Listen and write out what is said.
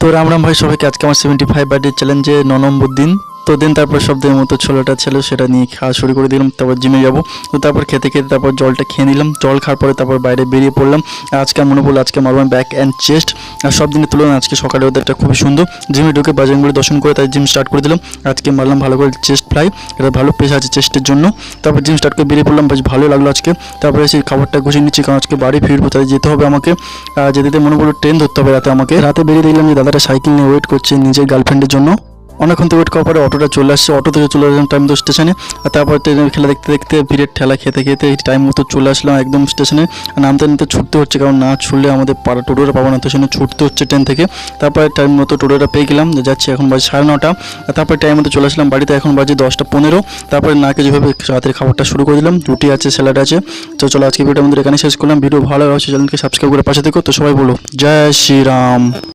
তো রাম রাম ভাই সবাইকে। আজকে আমার 75 বার্থডে চ্যালেঞ্জে 9 নম্বর দিন। তো দিন তারপর শব্দের মতো ছোলাটা ছিল, সেটা নিয়ে খাওয়া শুরু করে দিলাম। তারপর জিমে যাবো। তো তারপর খেতে খেতে তারপর জলটা খেয়ে নিলাম। জল খাওয়ার পরে তারপর বাইরে বেরিয়ে পড়লাম। আর আজকে মনে পড়লো আজকে মারলাম ব্যাক অ্যান্ড চেস্ট। আর সব দিনের তুলনায় আজকে সকালে ওদেরটা খুবই সুন্দর। জিমে ঢুকে বাজরংবলী দর্শন করে তাই জিম স্টার্ট করে দিলাম। আজকে মারলাম ভালো করে চেস্ট ফ্লাই, এটা ভালো পেশ আছে চেস্টের জন্য। তারপর জিম স্টার্ট করে বেরিয়ে পড়লাম, বেশ ভালো লাগলো আজকে। তারপরে এসে খাবারটা গুছিয়ে নিচ্ছি, কারণ আজকে বাড়ি ফিরবো, তাই যেতে হবে আমাকে। যেতে মনে পড়লো ট্রেন ধরতে হবে রাতে আমাকে। রাতে বেরিয়ে দেখলাম যে দাদাটা সাইকেল নিয়ে ওয়েট করছে নিজের গার্লফ্রেন্ডের জন্য। অনেকক্ষণ তো ওয়েট করার পরে অটোটা চলে আসছে। অটো থেকে চলে আসলাম টাইম মতো স্টেশনে। আর তারপর ট্রেনের খেলা দেখতে দেখতে ভিড়ের ঠেলা খেতে খেতে টাইম মতো চলে আসলাম একদম স্টেশনে। নামতে নামতে ছুটতে হচ্ছে, কারণ না ছুটলে আমাদের পাড়া টোটোটা পাবো না, তো সেখানে ছুটতে হচ্ছে ট্রেন থেকে। তারপরে টাইম মতো টোটোটা পেয়ে গেলাম, যাচ্ছি এখন বাজে 9:30। আর তারপরে টাইম মতো চলে আসলাম বাড়িতে, এখন বাজে 10:15। তারপরে নাকে যেভাবে রাতের খাবারটা শুরু করে দিলাম, রুটি আছে, স্যালাড আছে। তো চলো আজকে ভিডিওটা আমাদের এখানে শেষ করলাম। ভিডিও ভালো লাগছে চ্যানেলকে সাবস্ক্রাইব করে পাশে থেকো। তো সবাই বলো জয় শ্রীরাম।